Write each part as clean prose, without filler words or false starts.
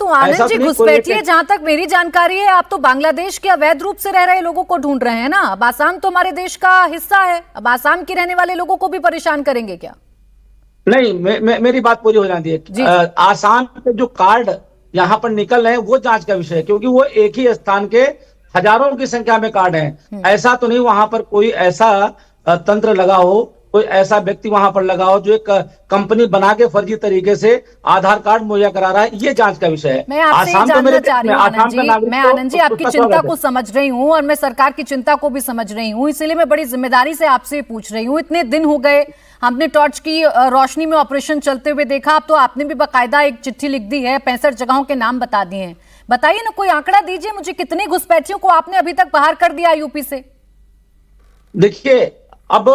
आनंद जी घुसपैठिए, जहां तक मेरी जानकारी है आप तो बांग्लादेश के अवैध रूप से रह रहे लोगों को ढूंढ रहे हैं ना। अब आसाम तो हमारे देश का हिस्सा है, अब आसाम के रहने वाले लोगों को भी परेशान करेंगे क्या? नहीं, मेरी बात पूरी हो जाती है। आसाम के जो कार्ड यहाँ पर निकल रहे हैं वो जांच का विषय है, क्योंकि वो एक ही स्थान के हजारों की संख्या में कार्ड हैं। ऐसा तो नहीं वहां पर कोई ऐसा तंत्र लगा हो, कोई ऐसा व्यक्ति वहां पर लगा हो जो एक कंपनी बना के फर्जी तरीके से आधार कार्ड मुहैया करा रहा है। ये जांच का विषय है। मैं आपसे जानना चाह रही हूँ आनंद जी, आपकी चिंता को समझ रही हूँ और मैं सरकार की चिंता को भी समझ रही हूँ, इसलिए मैं बड़ी जिम्मेदारी से आपसे पूछ रही हूँ। इतने दिन हो गए, हमने टॉर्च की रोशनी में ऑपरेशन चलते हुए देखा, अब तो आपने भी बाकायदा एक चिट्ठी लिख दी है, 65 जगहों के नाम बता दिए हैं। बताइए ना, कोई आंकड़ा दीजिए मुझे, कितने घुसपैठियों को आपने अभी तक बाहर कर दिया यूपी से? देखिए, अब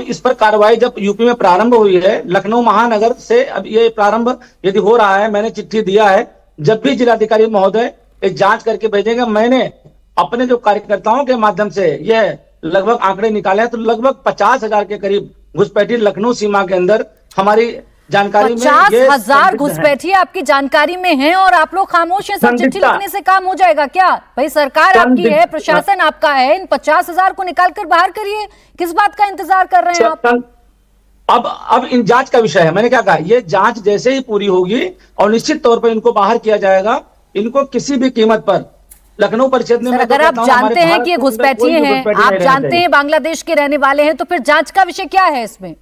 इस पर कार्रवाई जब यूपी में प्रारंभ हुई है, लखनऊ महानगर से अब ये प्रारंभ यदि हो रहा है, मैंने चिट्ठी दिया है, जब भी जिलाधिकारी महोदय एक जांच करके भेजेंगे। मैंने अपने जो कार्यकर्ताओं के माध्यम से यह लगभग आंकड़े निकाले हैं, तो लगभग 50,000 के करीब घुसपैठी लखनऊ सीमा के अंदर हमारी जानकारी में 50,000 घुसपैठिए आपकी जानकारी में हैं और आप लोग खामोश हैं। सब चिट्ठी लिखने से काम हो जाएगा क्या? भाई सरकार आपकी है, प्रशासन आपका है, इन 50,000 को निकाल कर बाहर करिए। किस बात का इंतजार कर रहे हैं आप? अब इन जांच का विषय है। मैंने क्या कहा, ये जांच जैसे ही पूरी होगी और निश्चित तौर पर इनको बाहर किया जाएगा। इनको किसी भी कीमत पर लखनऊ परिषद में, अगर आप जानते हैं कि ये घुसपैठिए हैं, आप जानते हैं बांग्लादेश के रहने वाले हैं, तो फिर जांच का विषय क्या है इसमें?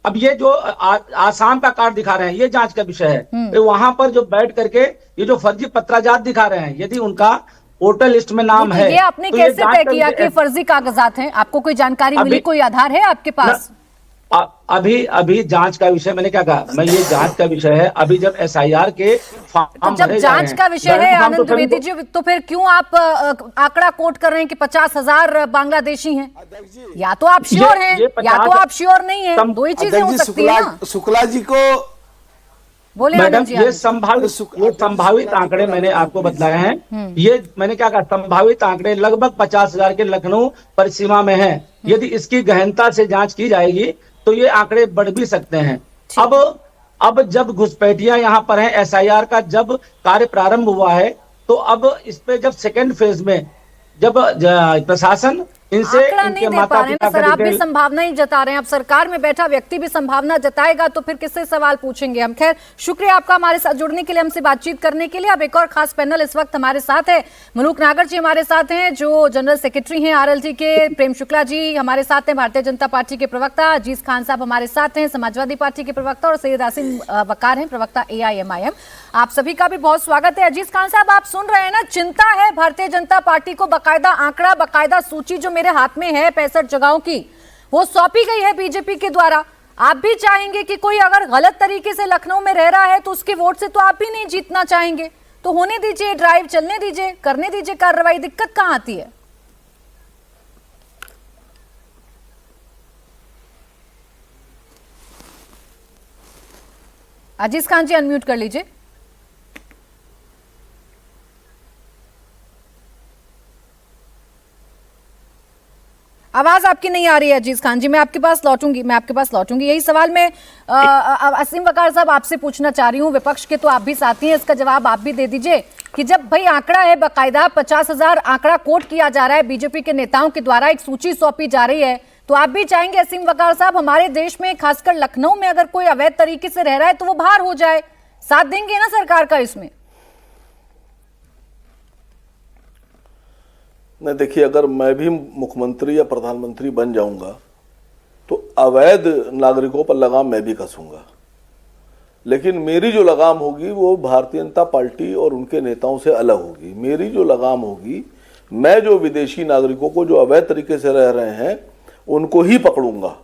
अब ये जो आसाम का कार्ड दिखा रहे हैं, ये जांच का विषय है। तो वहां पर जो बैठ करके ये जो फर्जी पत्राजात दिखा रहे हैं, यदि उनका वोटर लिस्ट में नाम है, ये आपने तो कैसे तय किया कि फर्जी कागजात हैं? आपको कोई जानकारी मिली, कोई आधार है आपके पास? अभी जांच का विषय, मैंने क्या कहा, मैं ये जांच का विषय है। अभी जब SIR के तो जब जांच का विषय है आनंद द्विवेदी जी, तो फिर क्यों आप आंकड़ा कोट कर रहे हैं कि 50,000 बांग्लादेशी हैं? या तो आप श्योर हैं या तो आप श्योर नहीं है, दो ही चीजें हो सकती है ना। शुक्ला जी को बोले मैडम, ये संभावित आंकड़े मैंने आपको बतलाए हैं। ये मैंने क्या कहा, संभावित आंकड़े लगभग 50,000 के लखनऊ परिसीमा में है। यदि इसकी गहनता से जांच की जाएगी तो ये आंकड़े बढ़ भी सकते हैं। अब जब घुसपैठियां यहाँ पर हैं, SIR का जब कार्य प्रारंभ हुआ है, तो अब इस पे जब सेकेंड फेज में जब प्रशासन इनसे नहीं दे पा रहे हैं सर, आप भी संभावना ही जता रहे हैं। अब सरकार में बैठा व्यक्ति भी संभावना जताएगा तो फिर किससे सवाल पूछेंगे हम। खैर, शुक्रिया आपका हमारे साथ जुड़ने के लिए, हमसे बातचीत करने के लिए। अब एक और खास पैनल इस वक्त हमारे साथ है, मलूक नागर जी हमारे साथ हैं, जो जनरल सेक्रेटरी हैं RLT के, प्रेम शुक्ला जी हमारे साथ हैं, भारतीय जनता पार्टी के प्रवक्ता, अजीज खान साहब हमारे साथ हैं, समाजवादी पार्टी के प्रवक्ता, और सैयद आसिम वकार हैं, प्रवक्ता AIMIM। आप सभी का भी बहुत स्वागत है। अजीज खान साहब, आप सुन रहे हैं ना, चिंता है भारतीय जनता पार्टी को, बाकायदा आंकड़ा, बाकायदा सूची जो मेरे हाथ में है 65 जगहों की, वो सौंपी गई है बीजेपी के द्वारा। आप भी चाहेंगे कि कोई अगर गलत तरीके से लखनऊ में रह रहा है तो उसके वोट से तो आप ही नहीं जीतना चाहेंगे, तो होने दीजिए, ड्राइव चलने दीजिए, करने दीजिए कार्रवाई, दिक्कत कहां आती है? अजीज खान जी अनम्यूट कर लीजिए। आवाज आपकी नहीं आ रही है अजीज खान जी, मैं आपके पास लौटूंगी। यही सवाल मैं असीम वकार साहब आपसे पूछना चाह रही हूँ, विपक्ष के तो आप भी साथी हैं, इसका जवाब आप भी दे दीजिए कि जब भाई आंकड़ा है बाकायदा 50,000 आंकड़ा कोट किया जा रहा है बीजेपी के नेताओं के द्वारा, एक सूची सौंपी जा रही है, तो आप भी चाहेंगे असीम वकार साहब हमारे देश में खासकर लखनऊ में अगर कोई अवैध तरीके से रह रहा है तो वो बाहर हो जाए, साथ देंगे ना सरकार का इसमें? नहीं, देखिए, अगर मैं भी मुख्यमंत्री या प्रधानमंत्री बन जाऊंगा तो अवैध नागरिकों पर लगाम मैं भी कसूंगा, लेकिन मेरी जो लगाम होगी वो भारतीय जनता पार्टी और उनके नेताओं से अलग होगी। मेरी जो लगाम होगी, मैं जो विदेशी नागरिकों को जो अवैध तरीके से रह रहे हैं उनको ही पकड़ूंगा।